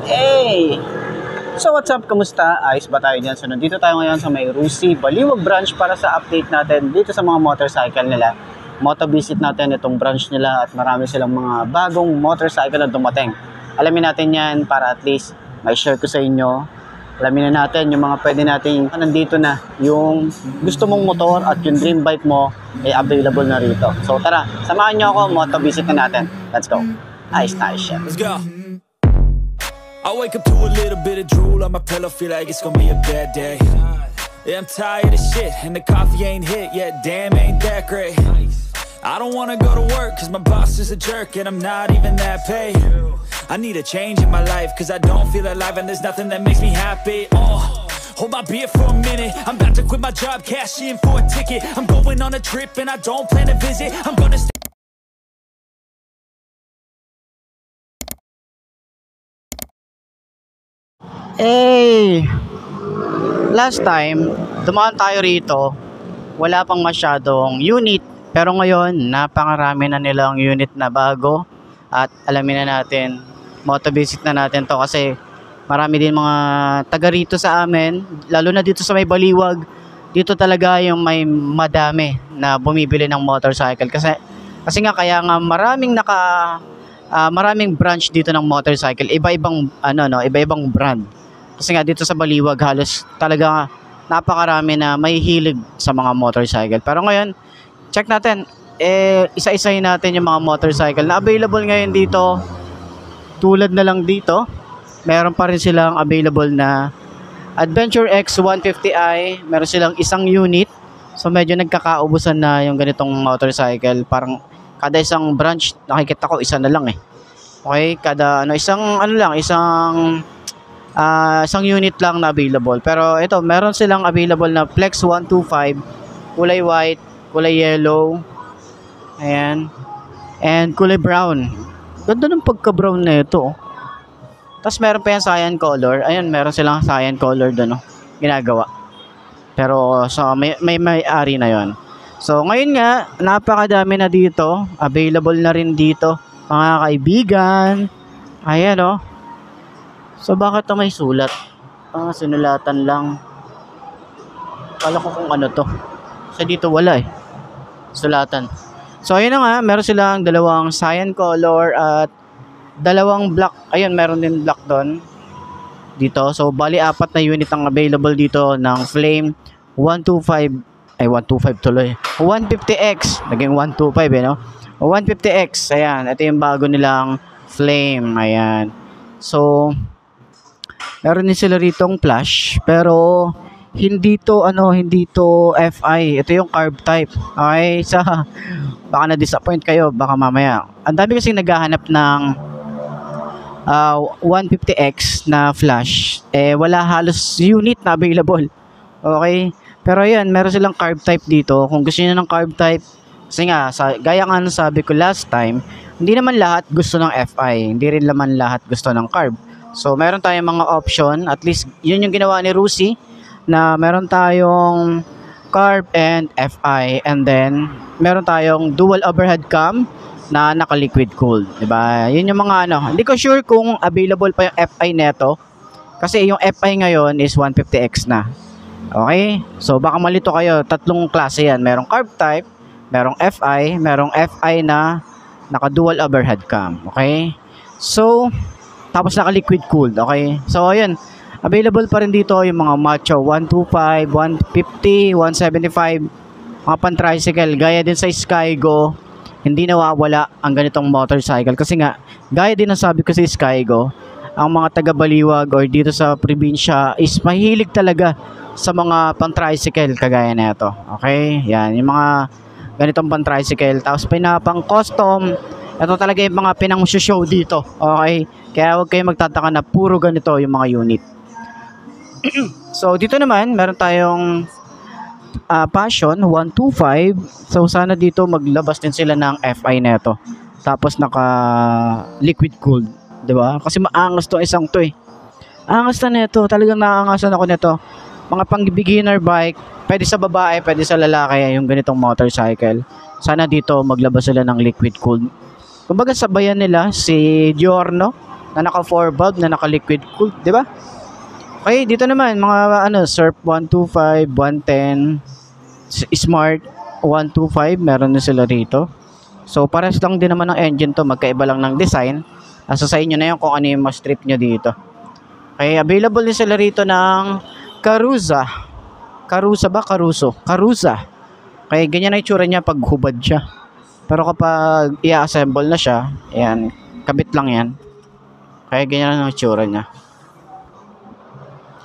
Hey! So what's up? Kamusta? Ayos ba tayo dyan? So nandito tayo ngayon sa may Rusi Baliwag branch para sa update natin dito sa mga motorcycle nila. Moto visit natin itong branch nila at marami silang mga bagong motorcycle na dumating. Alamin natin yan para at least may share ko sa inyo. Alamin na natin yung mga pwede natin nandito na yung gusto mong motor at yung dream bike mo ay available na rito. So tara, samahan nyo ako, moto visit na natin. Let's go. Nice shit. Let's go. I wake up to a little bit of drool on my pillow, feel like it's gonna be a bad day. Yeah, I'm tired of shit, and the coffee ain't hit yet, damn, ain't that great. I don't wanna go to work, cause my boss is a jerk, and I'm not even that paid. I need a change in my life, cause I don't feel alive, and there's nothing that makes me happy. Hold my beer for a minute, I'm about to quit my job, cash in for a ticket. I'm going on a trip, and I don't plan to visit, I'm gonna stay. Last time, dumaan tayo rito, wala pang masyadong unit. Pero ngayon, napakarami na nilang unit na bago. At alamin na natin, moto visit na natin to kasi marami din mga taga rito sa amin. Lalo na dito sa may Baliwag, dito talaga yung may madami na bumibili ng motorcycle. Kasi nga kaya nga maraming branch dito ng motorcycle. Iba-ibang brand. Kasi nga dito sa Baliwag halos talaga napakarami na may hilig sa mga motorcycle. Pero ngayon, check natin. Isa-isahin natin yung mga motorcycle na available ngayon dito. Tulad na lang dito, meron pa rin silang available na Adventure X 150i. Meron silang isang unit. So medyo nagkakaubusan na yung ganitong motorcycle. Parang kada isang branch, nakikita ko isa na lang eh. Okay, kada isang unit lang na available. Pero ito, meron silang available na Flex 125, kulay white, kulay yellow, ayan, and kulay brown. Ganda ng pagka-brown na ito. Tapos meron pa yan cyan color. Ayan, meron silang cyan color doon, ginagawa. Pero so may-ari na yon. So ngayon nga, napakadami na dito. Available na rin dito, mga kaibigan. Ayan So bakit may sulat? Sinulatan lang. Kala ko kung ano to. Kasi dito wala sulatan. So ayun na nga, meron silang dalawang cyan color at dalawang black. Ayun, meron din black doon. Dito. So bali 4 na unit ang available dito ng Flame 125. 125 tuloy. 150X. Naging 125 150X. Ayan, ito yung bago nilang Flame. Ayan. So meron din sila ritong flash, pero hindi to FI. Ito yung carb type. Okay, baka na-disappoint kayo, baka mamaya. Ang dami kasing naghahanap ng 150X na flash. Wala halos unit na available. Okay? Pero yan, meron silang carb type dito. Kung gusto niyo ng carb type, kasi nga, gaya nga sabi ko last time, hindi naman lahat gusto ng FI. Hindi rin naman lahat gusto ng carb. So, meron tayong mga option. At least, yun yung ginawa ni Rusi, na meron tayong carb and FI. And then, meron tayong dual overhead cam na naka-liquid cooled. Diba? Yun yung mga Hindi ko sure kung available pa yung FI neto. Kasi yung FI ngayon is 150X na. Okay? So, baka malito kayo. 3 klase yan. Merong carb type, merong FI na naka-dual overhead cam. Okay? So, tapos naka-liquid cooled, okay? So, ayan. Available pa rin dito yung mga Macho 125, 150, 175, mga pan-tricycle. Gaya din sa Skygo, hindi nawawala ang ganitong motorcycle. Kasi nga, gaya din ang sabi ko sa Skygo, ang mga taga-Baliwag or dito sa probinsya is mahilig talaga sa mga pan-tricycle kagaya na ito. Okay? Yan, yung mga ganitong pan-tricycle. Tapos pinapang-custom. Ito talaga yung mga pinang-show dito. Okay? Kaya huwag kayo magtataka na puro ganito yung mga unit. So, dito naman, meron tayong Passion 125. So, sana dito maglabas din sila ng FI neto. Tapos naka-liquid cooled. Diba? Kasi maangas to isang to Angas na neto. Talagang naangasan ako neto. Mga pang-beginner bike. Pwede sa babae, pwede sa lalaki yung ganitong motorcycle. Sana dito maglabas sila ng liquid cooled Kumbaga sabayan nila si Giorno na naka 4 valve na naka liquid cooled, di ba? Okay, dito naman mga Surf 125, 110, Smart 125, meron na sila rito. So pares lang din naman ng engine to, magkaiba lang ng design. Asa sa inyo na yun kung ano yung mas trip nyo dito. Okay, available din sila rito ng Karuza. Karuza ba? Karuza. Okay, ganyan na itsura niya pag hubad siya. Pero kapag i-assemble na siya, ayan, kabit lang yan. Kaya ganyan ang itsura niya.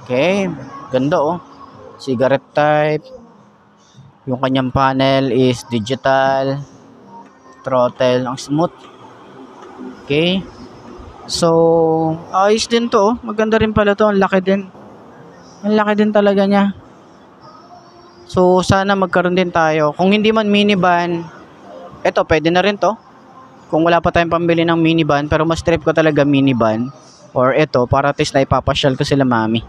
Okay, ganda oh. Cigarette type. Yung kanyang panel is digital. Throttle, ang smooth. Okay. So, ayos din to oh. Maganda rin pala to, ang laki din. Ang laki din talaga niya. So, sana magkaroon din tayo. Kung hindi man minivan, eto, pwede na rin to. Kung wala pa tayong pambili ng minivan, pero mas trip ko talaga minivan. Or eto, para at least na ipapasyal ko sila mami.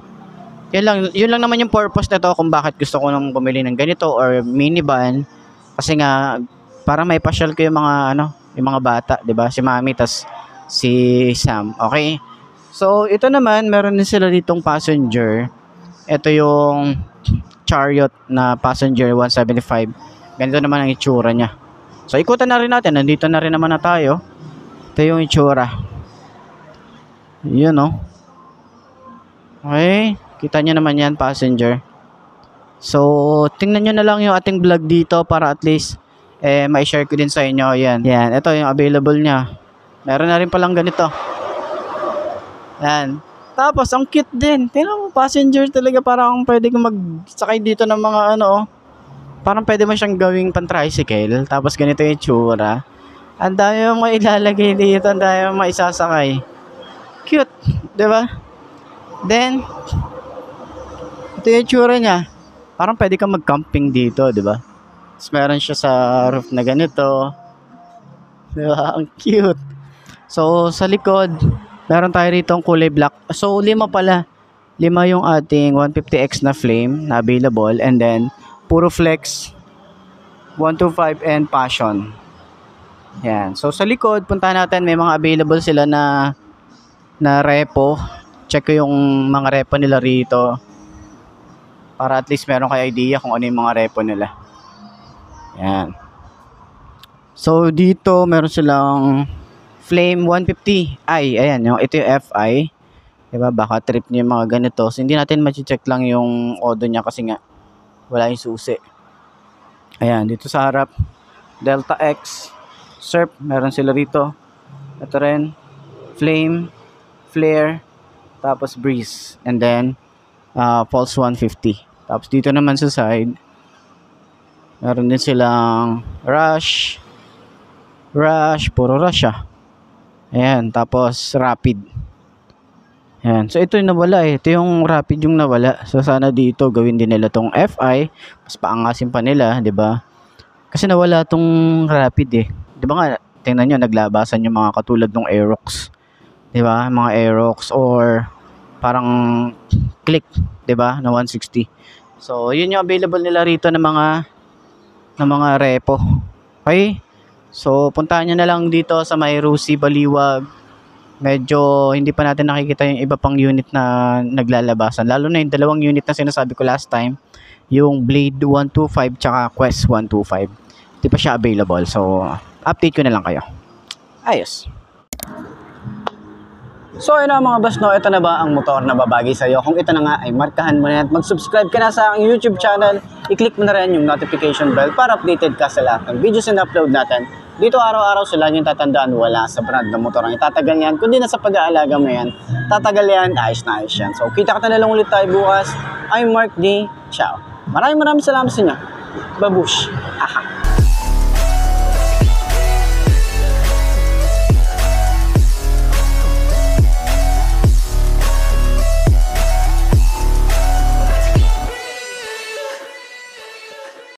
Yun lang naman yung purpose nito kung bakit gusto ko nang bumili ng ganito or minivan. Kasi nga, para may pasyal ko yung mga, yung mga bata, 'di ba? Si mami, tas si Sam. Okay? So, ito naman, meron din sila ditong passenger. Ito yung Chariot na passenger 175. Ganito naman ang itsura niya. So, ikutan na rin natin. Nandito na rin naman na tayo. Ito yung itsura. Yun, oh. Okay. Kita nyo naman yan, passenger. So, tingnan nyo na lang yung ating vlog dito para at least, ma-share ko din sa inyo. Yan. Yan. Ito yung available niya. Meron na rin palang ganito. Yan. Tapos, ang cute din. Tingnan mo, passenger talaga. Parang pwede kong magsakay dito ng mga parang pwede mo siyang gawing pan-tricycle. Tapos ganito yung itsura. Ang dami mo mailalagay dito. Ang dami mo maisasakay. Cute. Diba? Then, ito yung itsura niya. Parang pwede kang mag-camping dito. Diba? Tapos meron siya sa roof na ganito. Diba? Ang cute. So, sa likod, meron tayo rito ang kulay black. So, 5 pala. 5 yung ating 150X na flame na available. And then, puro flex 125 and passion. Yan. So sa likod, punta natin, may mga available sila na repo. Check ko yung mga repo nila rito. Para at least meron kayo idea kung ano yung mga repo nila. Yan. So dito meron silang Flame 150. Ayan, ito yung FI. Diba? Baka trip niya yung mga ganito. So hindi natin ma-check lang yung odo niya kasi nga wala yung susi. Ayan, dito sa harap, Delta X, Surf, meron sila rito. Ito rin, Flame, Flare, tapos Breeze, and then Pulse 150. Tapos dito naman sa side, meron din silang Rush, puro Rush ah. Ayan, tapos Rapid. Ayan. So ito yung nawala eh. Ito yung Rapid yung nawala. So sana dito gawin din nila tong FI. Mas paangasin pa nila, 'di ba? Kasi nawala tong Rapid eh. 'Di ba nga, tingnan niyo naglabasan yung mga katulad ng Aerox. 'Di ba? Mga Aerox or parang Click, 'di ba? Na 160. So yun yung available nila rito ng mga repo. Okay? So puntahan niyo na lang dito sa may Rusi Baliwag. Medyo hindi pa natin nakikita yung iba pang unit na naglalabasan. Lalo na yung 2 unit na sinasabi ko last time. Yung Blade 125 tsaka Quest 125. Hindi pa siya available. So, update ko na lang kayo. Ayos. So, ayun na mga boss, no? Ito na ba ang motor na babagay sa'yo? Kung ito na nga ay markahan mo na at mag-subscribe ka na sa aking YouTube channel. I-click mo na rin yung notification bell para updated ka sa lahat ng videos na upload natin. Dito araw-araw sila yung tatandaan, wala sa brand ng motor ang itatagal yan. Kundi na sa pag-aalaga mo yan, tatagal yan, ayos na ayos yan. So kita ka na lang ulit tayo bukas. I'm Mark D. Ciao. Maraming salamat sa inyo. Babush. Aha.